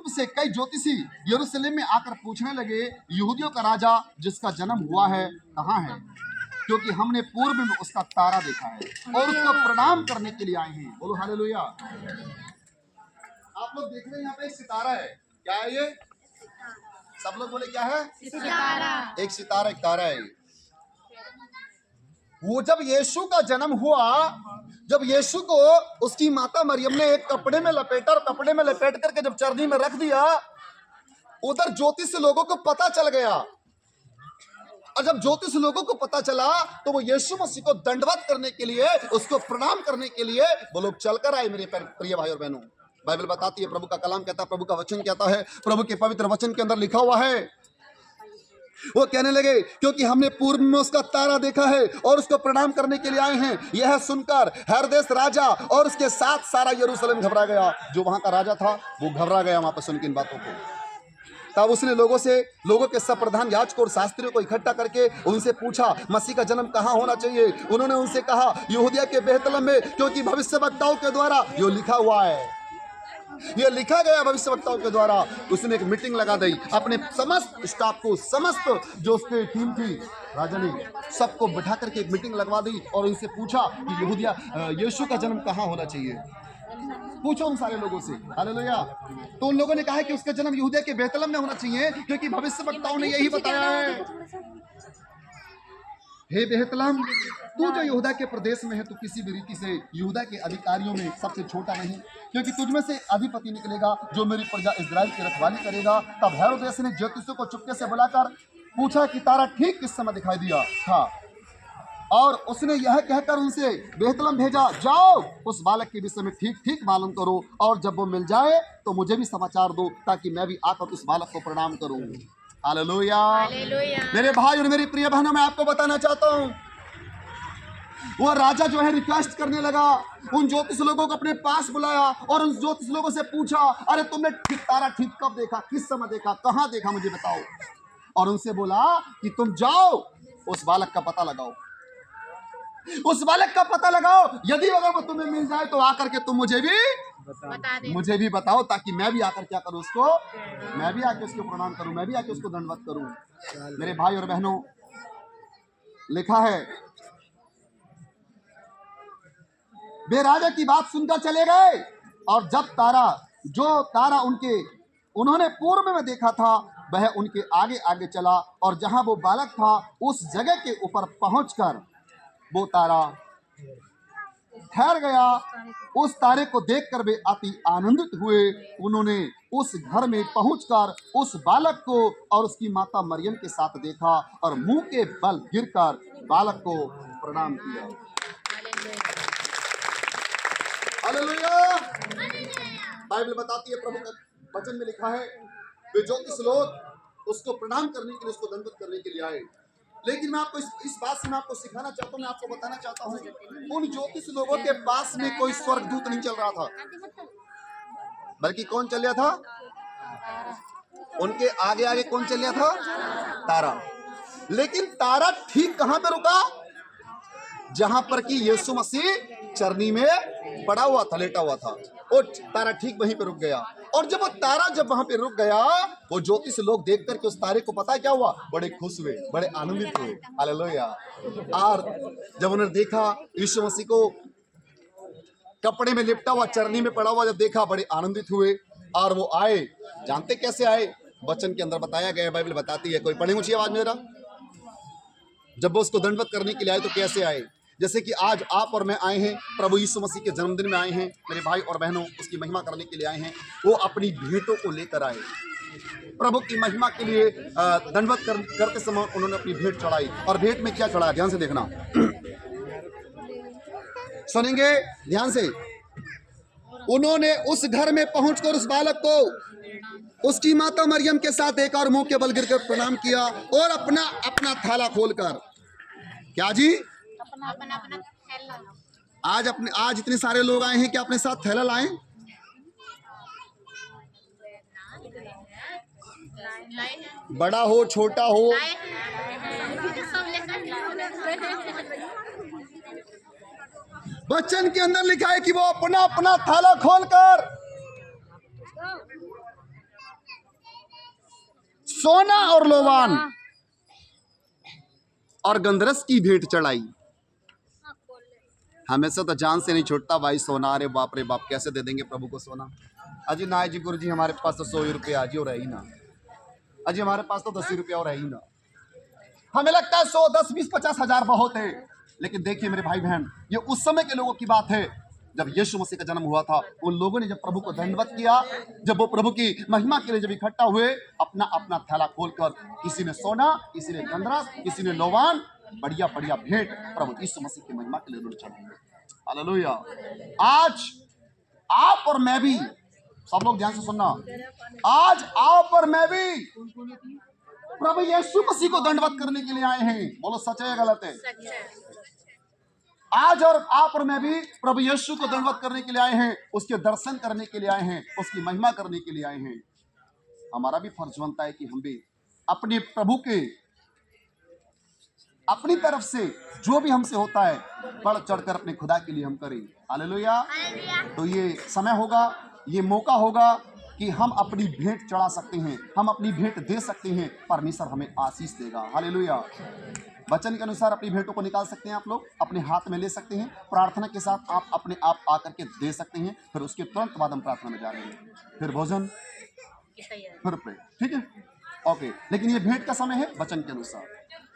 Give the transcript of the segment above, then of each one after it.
पूर्व से कई ज्योतिषी यरूशलेम में आकर पूछने लगे, यहूदियों का राजा जिसका जन्म हुआ है कहाँ है? क्योंकि हमने पूर्व में उसका तारा देखा है और उसको प्रणाम करने के लिए आए हैं। बोलो हालेलुया। आप लोग देख रहे हैं यहाँ पे एक सितारा है। क्या है ये? सब लोग बोले क्या है? सितारा। एक सितारा, एक तारा है। वो जब यीशु का जन्म हुआ, जब यीशु को उसकी माता मरियम ने एक कपड़े में लपेटा और कपड़े में लपेट करके जब चरनी में रख दिया, उधर ज्योतिष लोगों को पता चल गया। और जब ज्योतिष लोगों को पता चला तो वो यीशु मसीह को दंडवत करने के लिए, उसको प्रणाम करने के लिए वो लोग चलकर आए। मेरे प्रिय भाई और बहनों, बाइबल बताती है, प्रभु का कलाम कहता है, प्रभु का वचन कहता है, प्रभु के पवित्र वचन के अंदर लिखा हुआ है, वो कहने लगे क्योंकि हमने पूर्व में उसका तारा देखा है और उसको प्रणाम करने के लिए आए हैं। यह सुनकर हेरोदेस राजा और उसके साथ सारा यरूशलेम घबरा गया। जो वहां का राजा था वो घबरा गया वहां पर सुन के इन बातों को। तब उसने लोगों के सब प्रधान याजकों और शास्त्रियों को इकट्ठा करके उनसे पूछा, मसीह का जन्म कहाँ होना चाहिए? उन्होंने उनसे कहा, यहूदिया के बेतलहम में, क्योंकि भविष्यवक्ताओं के द्वारा ये लिखा हुआ है, ये लिखा गया भविष्यवक्ताओं के द्वारा। उसने एक मीटिंग लगा दी, अपने समस्त स्टाफ को, समस्त जो उसकी टीम थी, राजा ने सबको बैठा करके एक मीटिंग लगवा दी और उनसे पूछा कि यहूदिया यीशु का जन्म कहाँ होना चाहिए? पूछो उन सारे लोगों से। हालेलुया। तो उन लोगों ने कहा कि उसका जन्म यहूदिया के बेतलहम में होना चाहिए, क्योंकि भविष्यवक्ताओं ने यही बताया है। हे बेतलहम, तू जो यहूदा के प्रदेश में है, तू किसी भी रीति से यहूदा के अधिकारियों में सबसे छोटा नहीं, क्योंकि तुझमें से अधिपति निकलेगा जो मेरी प्रजा इस्राएल की रखवाली करेगा। तब हेरोदेस ने ज्योतिषियों को चुपके से बुलाकर पूछा कि तारा ठीक किस समय दिखाई दिया था, और उसने यह कहकर उनसे बेतलहम भेजा, जाओ उस बालक के विषय में ठीक ठीक मालूम करो, और जब वो मिल जाए तो मुझे भी समाचार दो, ताकि मैं भी आकर उस बालक को प्रणाम करूं। हालेलुया। मेरे भाई और मेरी प्रिय बहनों, मैं आपको बताना चाहता हूं, वो राजा जो है रिक्वेस्ट करने लगा, उन ज्योतिष लोगों को अपने पास बुलाया और उन ज्योतिष लोगों से पूछा, अरे तुमने तारा ठीक कब देखा, किस समय देखा, कहां देखा, मुझे बताओ। और उनसे बोला कि तुम जाओ उस बालक का पता लगाओ, उस बालक का पता लगाओ, यदि अगर वो तुम्हें मिल जाए तो आकर के तुम मुझे भी बताओ, ताकि मैं भी आकर क्या करूं, उसको, मैं भी आके उसको प्रणाम करूं, मैं भी आके उसको दंडवत करूं। मेरे भाई और बहनों, लिखा है, वे राजा की बात सुनकर चले गए, और जब तारा उन्होंने पूर्व में देखा था, वह उनके आगे आगे चला, और जहां वो बालक था उस जगह के ऊपर पहुंचकर वो तारा ठहर गया। उस तारे को देखकर वे अति आनंदित हुए। उन्होंने उस घर में पहुंचकर उस बालक को और उसकी माता मरियम के साथ देखा और मुंह के बल गिरकर बालक को प्रणाम किया। हालेलुया। बाइबल बताती है, प्रभु का वचन में लिखा है, वे ज्योतिष लोग उसको प्रणाम करने के लिए, उसको दंडवत करने के लिए आए। लेकिन मैं आपको इस बात से मैं आपको सिखाना चाहता हूँ, मैं आपको बताना चाहता हूँ, उन ज्योतिष लोगों के पास में कोई स्वर्गदूत नहीं चल रहा था, बल्कि कौन चल रहा था? उनके आगे आगे कौन चल रहा था? तारा। लेकिन तारा ठीक कहां पे रुका? जहां पर कि यीशु मसीह चरनी में पड़ा हुआ था, लेटा हुआ था, और तारा ठीक वहीं पे रुक गया। और जब वो तारा वहां पे रुक गया, वो ज्योतिष लोग देख करके उस तारे को, पता है क्या हुआ? बड़े खुश हुए, बड़े आनंदित हुए। हालेलुया। और जब उन्होंने देखा यीशु मसीह को कपड़े में लिपटा हुआ, चरनी में पड़ा हुआ, जब देखा, बड़े आनंदित हुए। और वो आए, जानते कैसे आए? वचन के अंदर बताया गया, बाइबल बताती है। कोई पढ़े मुझे आवाज मेरा? जब वो उसको दंडवत करने के लिए आए तो कैसे आए? जैसे कि आज आप और मैं आए हैं, प्रभु यीशु मसीह के जन्मदिन में आए हैं, मेरे भाई और बहनों, उसकी महिमा करने के लिए आए हैं। वो अपनी भेंटों को लेकर आए, प्रभु की महिमा के लिए दंडवत करते समय उन्होंने अपनी भेंट चढ़ाई। और भेंट में क्या चढ़ाया? ध्यान से देखना, सुनेंगे ध्यान से। उन्होंने उस घर में पहुंचकर उस बालक को उसकी माता मरियम के साथ देखा और मुंह के बल गिरकर प्रणाम किया, और अपना अपना थैला खोलकर, क्या जी? अपना थैला। आज इतने सारे लोग आए हैं कि अपने साथ थैला लाएं? बड़ा हो छोटा हो, वचन के अंदर लिखा है कि वो अपना अपना थैला खोलकर सोना और लोबान और गंधरस की भेंट चढ़ाई। हमेशा तो जान से नहीं छूटता भाई सोना। अरे बाप रे बाप, कैसे दे देंगे प्रभु को सोना। अजी ना जी गुरु जी, हमारे पास तो 100 रुपये आज ही और है ही ना। अजी हमारे पास तो 10 रुपया और है ही ना। हमें लगता है 100, 10, 20, 50 हजार बहुत है, लेकिन देखिए मेरे भाई बहन, ये उस समय के लोगों की बात है जब यीशु मसीह का जन्म हुआ था। उन लोगों ने जब प्रभु को दंडवत किया, जब वो प्रभु की महिमा के लिए जब इकट्ठा हुए, अपना अपना थैला खोलकर किसी ने सोना, किसी ने गंधरस, किसी ने लोबान, बढ़िया बढ़िया भेंट प्रभु यीशु मसीह की महिमा के लिए उन्होंने चढ़ाई। हालेलुया। आज आप और मैं भी, सब लोग ध्यान से सुनना, आज आप और मैं भी प्रभु यीशु मसीह को दंडवत करने के लिए आए हैं। बोलो सच है या गलत है? आज और आप और मैं भी प्रभु यीशु को दंडवत करने के लिए आए हैं, उसके दर्शन करने के लिए आए हैं, उसकी महिमा करने के लिए आए हैं। हमारा भी फर्ज बनता है कि हम भी अपने प्रभु के, अपनी तरफ से जो भी हमसे होता है बढ़ चढ़कर अपने खुदा के लिए हम करें। हालेलुया। तो ये समय होगा, ये मौका होगा कि हम अपनी भेंट चढ़ा सकते हैं, हम अपनी भेंट दे सकते हैं, परमेश्वर हमें आशीष देगा। हालेलुया। वचन के अनुसार अपनी भेंटों को निकाल सकते हैं, आप लोग अपने हाथ में ले सकते हैं, प्रार्थना के साथ आप अपने आप आकर के दे सकते हैं। फिर उसके तुरंत बाद हम प्रार्थना में जा रहे हैं, फिर भोजन, फिर प्रे, ठीक है, ओके। लेकिन ये भेंट का समय है वचन के अनुसार।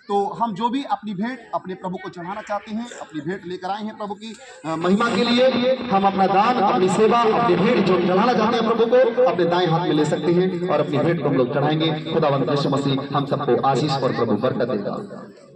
तो हम जो भी अपनी भेंट अपने प्रभु को चढ़ाना चाहते हैं, अपनी भेंट लेकर आए हैं प्रभु की महिमा के लिए, हम अपना दान, अपनी सेवा, अपनी भेंट जो चढ़ाना चाहते हैं प्रभु को, अपने दाएं हाथ में ले सकते हैं और अपनी भेंट को हम लोग चढ़ाएंगे। खुदावंद यीशु मसीह हम सबको आशीष और प्रभु बरकत देगा।